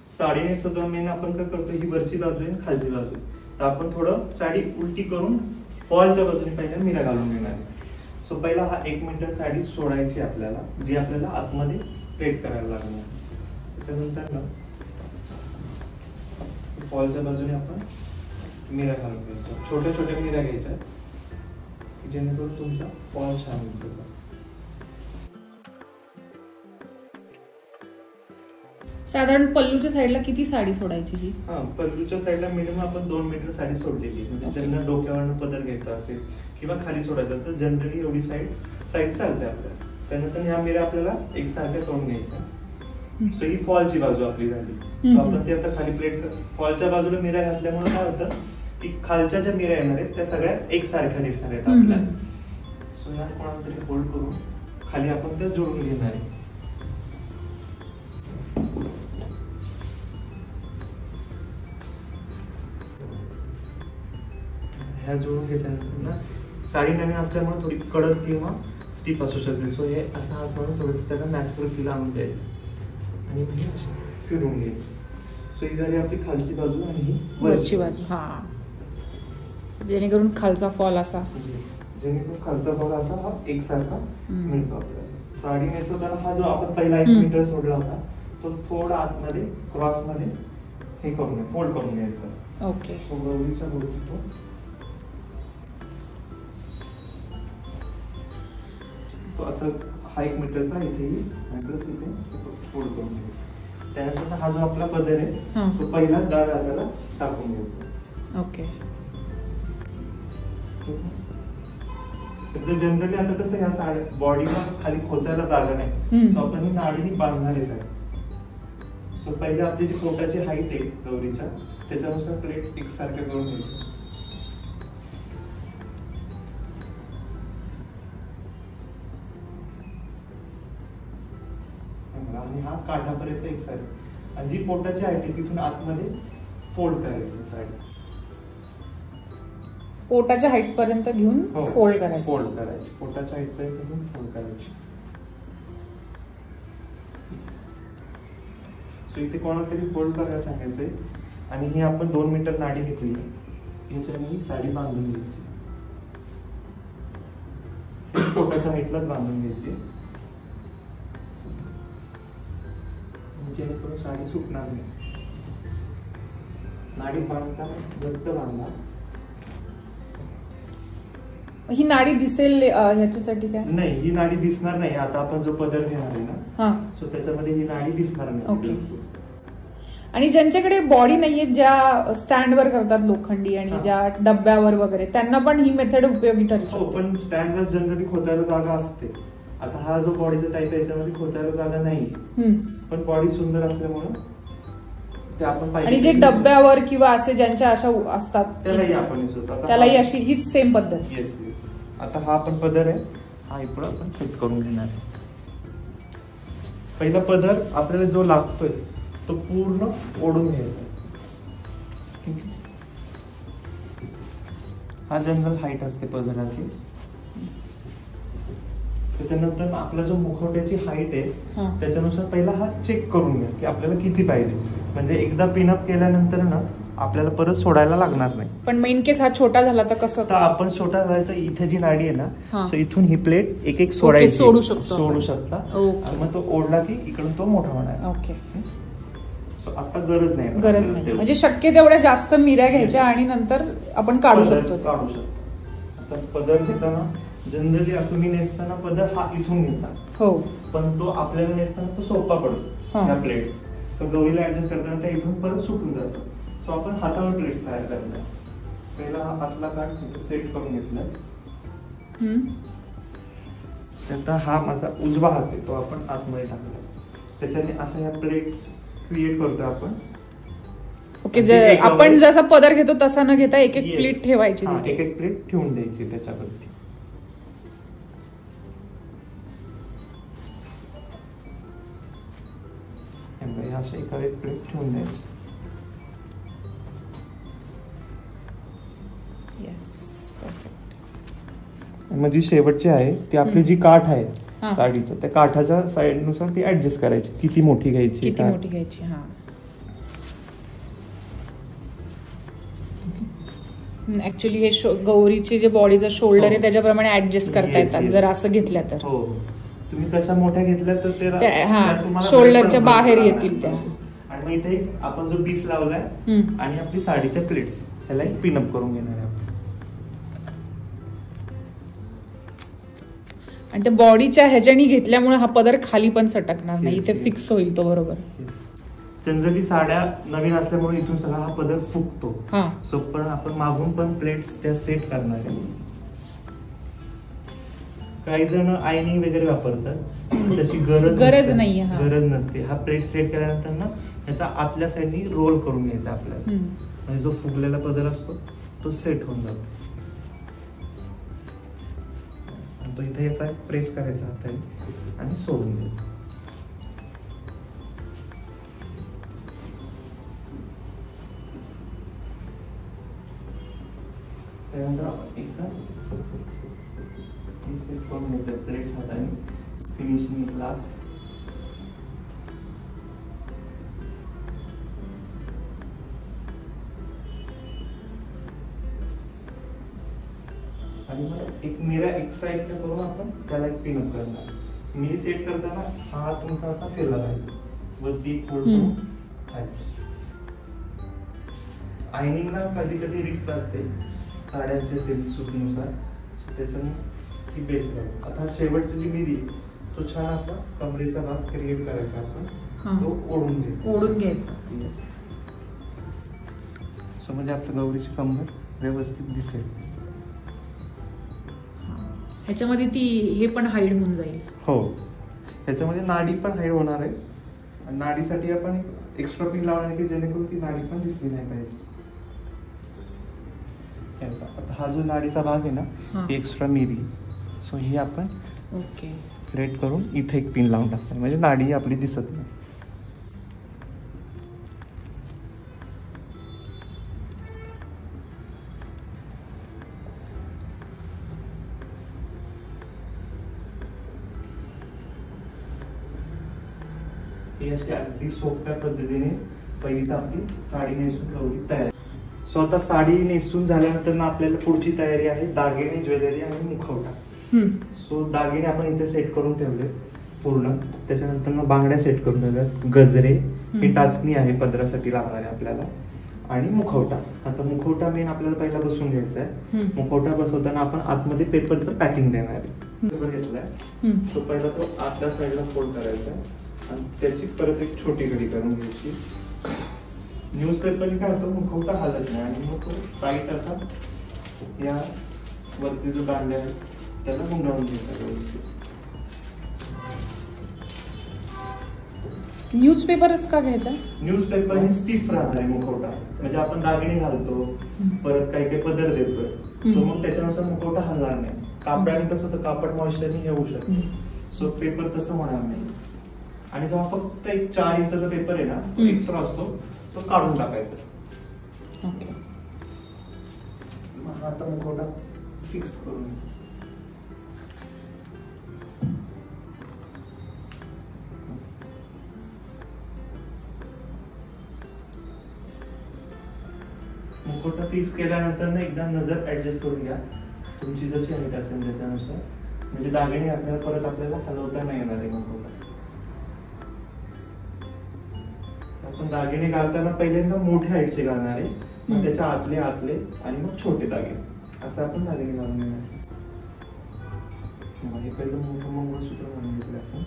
Sari नेसवतो main आपण काय करतो, ही वरची बाजू आहे खालची बाजू आहे, तर आपण थोडं साडी उलटी करून फॉलच्या बाजूने पहिल्या मिऱ्या घालून घेणार आहे. सो पहिला हा 1 मीटर साडी सोडायची आपल्याला, जी आपल्याला आतमध्ये प्लेट करायला लागणार. त्याच्यानंतर ना फॉलच्या बाजूने आपण मिऱ्या घालून घ्यायच्या, छोट्या छोट्या मिऱ्या घ्यायच्या जेणेकरून तुमचा फॉल छान होईल त्याचा. साधारण पल्लूच्या साईडला किती साडी सोडायची ही? पल्लूच्या साईडला मिनिमम आपण 2 मीटर साडी सोडलेली, म्हणजे ज्यांना डोक्यावरनं पदर घ्यायचा असेल किंवा खाली सोडायचा तर जनरली एवढी साईड चालते आपल्याला. त्यानंतर ह्या मिऱ्या आपल्याला एकसारख्या करून घ्यायच्या. सो ही फॉलची बाजू आपली झाली. सो आपण ते आता खाली प्लेट फॉलच्या बाजूला मिऱ्या घातल्यामुळे काय होतं की खालच्या ज्या मिऱ्या येणार आहेत त्या सगळ्या एकसारख्या दिसणार आहेत आपल्याला. सो या कोणाला तरी होल्ड करून खाली आपण त्या जोडून घेणार आहे. ह्या जोडून घेतल्यानंतर ना साडी नवीन असल्यामुळे थोडी कडक किंवा स्टिफ असू शकते. सो हे असं हात म्हणून थोडंसं त्याला नॅचरल फील आणून द्यायचं आणि मग फिरून घ्यायची. सो ही झाली आपली खालची बाजू आणि ही वरची बाजू. जेणेकरून खालचा फॉल असा हा एकसारखा मिळतो आपल्याला. साडी नेसवताना हा जो आपण पहिला 1 मीटर सोडला होता तो थोडा आतमध्ये क्रॉस मध्ये हे करून फोल्ड करून घ्यायचा. ओके. गौरीच्या भोवती तो असं हा 1 मीटरचा इथेही इथे फोल्ड करून घ्यायचा. त्यानंतर हा जो आपला पदर आहे तो पहिलाच डाव्या हाताला टाकून घ्यायचा. ओके. जनरली आता कसं ह्या साड्या बॉडीला खाली खोचायला जागा नाही, सो आपण ही नाडीने बांधणारच आहे. सो पहिले आपली जी पोटाची हाईट आहे गौरीच्या त्याच्यानुसार प्लेट एकसारखे करून घ्यायचे. आणि हा काठापर्यंत एकसारखे, आणि जी पोटाची हाईट आहे तिथून आतमध्ये फोल्ड करायची साडी. पोटाच्या हाईट पर्यंत घेऊन फोल्ड करायची. पोटाच्या हाईट पर्यंत घेऊन फोल्ड करायची. सो इथे कोणाला तरी फोल्ड करायला सांगायचंय आणि ही आपण 2 मीटर नाडी घेतली, याच्याने साडी बांधून घ्यायची. पोटाच्या हाईटलाच बांधून घ्यायची जेणेकरून साडी सुटणार नाही. नाडी बांधताना घट्ट बांधा. ही नाडी दिसेल ह्याच्यासाठी काय? नाही, ही नाडी दिसणार नाही. आता आपण जो पदर घेणार आहे ना, सो त्याच्यामध्ये ही नाडी दिसणार नाही. ओके. आणि ज्यांच्याकडे बॉडी नाहीये, ज्या स्टँडवर करतात लोखंडी आणि ज्या डब्यावर वगैरे, त्यांना पण ही मेथड उपयोगी ठरू शकते. पण स्टँडवर जनरली खोचायला जागा असते. आता हा जो बॉडीचा टाईप आहे याच्यामध्ये खोचायला जागा नाही, पण बॉडी सुंदर असल्यामुळे ते आपण पाहिजे. आणि जे डब्यावर किंवा असे ज्यांच्या अशा असतात त्यालाही आपण त्यालाही अशी हीच सेम पद्धत. येस. आता हा आपण पदर आहे, हा इकडं आपण सेट करून घेणार आहे. पहिला पदर आपल्याला जो लागतोय तो पूर्ण ओढून घ्यायचा. हा जनरल हाईट असते पदराची. त्याच्यानंतर आपला जो मुखवट्याची हाईट आहे त्याच्यानुसार पहिला हा चेक करून घ्या की आपल्याला किती पाहिजे. म्हणजे एकदा पिनअप केल्यानंतर ना आपल्याला परत सोडायला लागणार नाही. पण मेन केस हा छोटा झाला तर कसं? तर आपण छोटा झाला तर इथे जी नाडी आहे ना, सो इथून ही प्लेट एक सोडायची, सोडू शकता. मग तो ओढला की इकडून तो मोठा होणार. ओके. सो आता गरज नाही. म्हणजे शक्य तेवढ्या जास्त मिऱ्या घ्यायच्या आणि नंतर आपण काढू शकतो. आता पदर घेताना जनरली तुम्ही नेसताना पदर हा इथून घेता, पण तो आपल्याला नेसताना तो सोपा पडतो ह्या प्लेट्स. तो गौरीला ऍडजस्ट करताना त्या इथून परत सुटून जातो. सो आपण हातावर प्लेट्स तयार करणार. पहिला हा आतला काठ सेट करून घेतला. त्यानंतर हा माझा उजवा हात आहे तो आपण आतमध्ये टाकला. त्याच्याने अशा ह्या प्लेट्स क्रिएट करतो आपण. ओके. आपण जसा पदर घेतो तसा न घेता एक प्लेट ठेवायची, एक प्लेट ठेवून द्यायची त्याच्यावरती. अशा एका प्लेट ठेवून द्यायची. म्हणजे शेवटची आहे ती आपली जी काठ आहे साडीचं, त्या काठाच्या साईड नुसार ती ऍडजस्ट करायची, किती मोठी घ्यायची. हा. ऍक्च्युली हे गौरीचे जे बॉडीचा शोल्डर आहे हो. त्याच्याप्रमाणे ऍडजस्ट करता Yes, येतात yes. जर असं घेतल्या तर. हो, तुम्ही तशा मोठ्या घेतल्या तर हा, तुम्हाला शोल्डरच्या बरोबर बाहेर लागणार. येतील त्या. आणि मग इथे आपण जो पीस लावलाय आणि आपली साडीच्या प्लेट्स ह्याला एक पिनअप करून घेणार आहे आपण. आणि त्या बॉडीच्या ह्याच्यानी घेतल्यामुळे हा पदर खाली पण सटकणार नाही, Yes, इथे yes. फिक्स होईल तो बरोबर. जनरली साड्या नवीन असल्यामुळे इथून सगळा हा पदर फुगतो. हा, सो पण आपण मागून पण प्लेट्स त्या सेट करणार आहे. काही जण आयनिंग वगैरे वापरतात, त्याची गरज गरज नाहीये, हा. गरज नसते. हा प्लेट सेट केल्यानंतर ना याचा आतल्या साईडनी रोल करून घ्यायचा आपल्याला, म्हणजे जो फुगलेला पदर असतो तो सेट होऊन जातो. आणि तो इथे याचा प्रेस करायचा हाताने आणि सोडून द्यायचा. त्यानंतर आपण एकदा सेट करून घ्यायचं प्लेट्स हाताने, फिनिशिंग लास्ट. आणि मग एक मिरा एक साईडला करून आपण त्याला एक पिनअप करणार. मिरी सेट करताना हा तुमचा असा फिरला पाहिजे, वरती फोल्ड आयनिंगला कधी कधी रिस्क असते साड्यांच्या सूतीनुसार, त्याच्याने ती बेस लागते. आता शेवटची जी मिरी तो छान असा कमरेचा भाग क्रिएट करायचा आपण, तो ओढून घ्यायचा. ओढून घ्यायचा. सो म्हणजे आपल्या गौरीची कंबर व्यवस्थित दिसेल. ह्याच्यामध्ये ती हे पण हाईड होऊन जाईल. हो, ह्याच्यामध्ये नाडी पण हाईड होणार आहे. आणि नाडीसाठी आपण एक्स्ट्रा पिन लावणार की जेणेकरून ती नाडी पण दिसली नाही पाहिजे. आता हा जो नाडीचा भाग आहे ना, एक्स्ट्रा मिरी, सो ही आपण ओके फ्लेट करून इथे एक पिन लावून टाकतो, म्हणजे नाडी आपली दिसत नाही. ही अशी अगदी सोप्या पद्धतीने पहिली तर आपली साडी नेसून गौरी तयार. सो आता साडी नेसून झाल्यानंतर ना आपल्याला पुढची तयारी आहे दागिने, ज्वेलरी आणि मुखवटा. सो दागिने आपण इथे सेट करून ठेवले पूर्ण. त्याच्यानंतर मग बांगड्या सेट करून ठेवल्यात, गजरे, ही टाचणी आहे पदरासाठी लागणार आहे आपल्याला, आणि मुखवटा. आता मुखवटा मेन आपल्याला पहिला बसवून घ्यायचा आहे. मुखवटा बसवताना आपण आतमध्ये पेपरचं पॅकिंग देणार आहे. पेपर घेतलाय, सो पहिला तो आतल्या साईडला फोल्ड करायचा आहे आणि त्याची परत एक छोटी घडी करून घ्यायची. न्यूजपेपरने काय होतं, मुखवटा हालत नाही आणि मग तो टाईट असा या वरती जो दांड्या आहे त्याला गुंडाळून घ्यायचा व्यवस्थित. न्यूजपेपरच का घ्यायचा? न्यूजपेपर ही स्टिफ राहणार आहे मुखवटा, म्हणजे आपण दागिने घालतो, परत काही काही पदर देतोय, सो मग त्याच्यानुसार मुखवटा हलणार नाही. कापडाने कसं होतं, कापड मॉइश्चरने येऊ शकतो, सो पेपर तसं होणार नाही. आणि जो हा फक्त एक 4 इंचाचा पेपर आहे ना, तो एक्स्ट्रा असतो, तो काढून टाकायचा. ओके, मग आता मुखवटा फिक्स करून मुखवटा फिक्स केल्यानंतर ना एकदा नजर ऍडजस्ट करून घ्या तुमची जशी हाईट असेल त्याच्यानुसार, म्हणजे दागिने घातल्यावर परत आपल्याला हलवता नाही येणार आहे मुखवटा. आपण दागिने घालताना पहिल्यांदा मोठ्या हाईटचे घालणार आहे, मग त्याच्या आतले आणि मग छोटे दागिने, असं आपण दागिने घालून घेणार. हे पहिलं मोठं मंगळसूत्र घालून घेतलं आपण.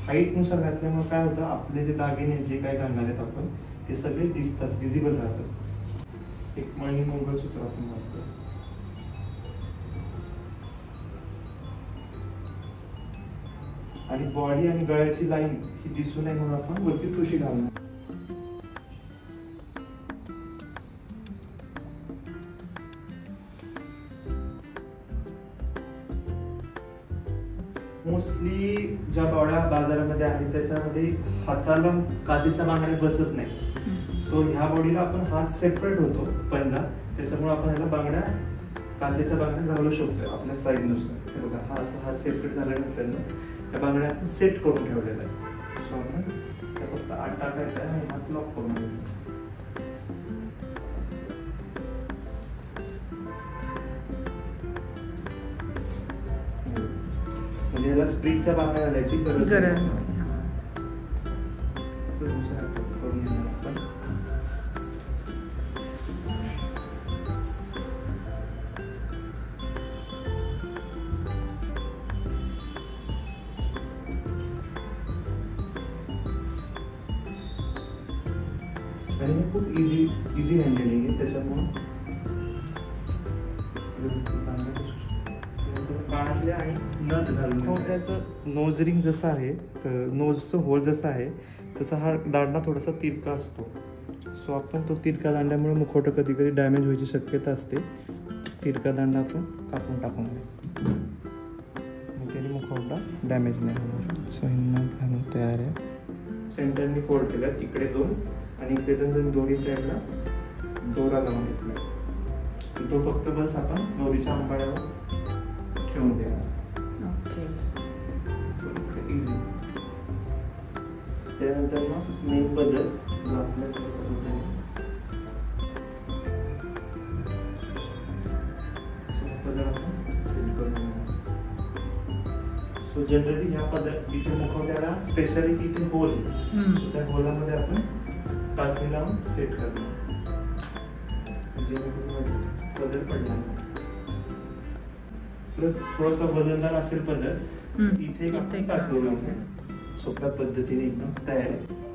हाईट नुसार घातल्यामुळे काय होतं, आपले जे दागिने जे काय घालणार आहेत आपण ते सगळे दिसतात, विजिबल राहतात. एक मणी मंगळसूत्र आपण घालतो. आणि बॉडी आणि गळ्याची लाईन ही दिसू नये म्हणून आपण वरती ठुशी घालणार. मोस्टली ज्या बॉड्या बाजारामध्ये आहेत त्याच्यामध्ये हाताला काचेच्या बांगड्या बसत नाही, सो ह्या बॉडीला आपण हात सेपरेट होतो पंजा, त्याच्यामुळे आपण ह्याला बांगड्या काचेच्या बांगड्या घालू शकतो आपल्या साईज नुसार. हे बघा, हा असा हात सेपरेट झाल्यानंतर त्या बांगड्या आपण सेट करून ठेवलेल्या आहेत. सो आपण त्या फक्त आत टाकायचा आहे आणि हात लॉक करून घ्यायचा. म्हणजे याला स्प्रिंगच्या बांगड्या घालायची गरज नाही. असं दुसऱ्या हाताचं करून घेणार आपण. आणि हे खूप इझी हँडलिंग आहे, त्याच्यामुळे कानातल्या आणि नथ घालून खोट्याचं नोज रिंग जसं आहे, नोजचं होल जसं आहे तसा हा दांडा थोडासा तिरका असतो. सो आपण तो तिरका दांड्यामुळे मुखवटा कधी कधी डॅमेज व्हायची शक्यता असते. तिरका दांडा आपण कापून टाकून घ्या, मग त्याने मुखवटा डॅमेज नाही होणार. सो ही नथ घालून तयार आहे. सेंटरनी फोल्ड केल्यात, इकडे 2 आणि इकडे 2 दोन्ही साईडला दोरा लावून घेतला. तो फक्त बस आपण दोरीच्या आंबाड्यावर ठेवून देणार. इझी. त्यानंतर मग मेन बदल सो जनरली ह्या पद्धत इथे मुखवट्याला स्पेशली इथे होल, त्या होलामध्ये आपण कासणी लावून सेट करणार, जेणेकरून बदल पडणार. प्लस थोडासा बदलणार असेल पद्धत, इथे कासणी लावून सोप्या पद्धतीने एकदम तयार आहे.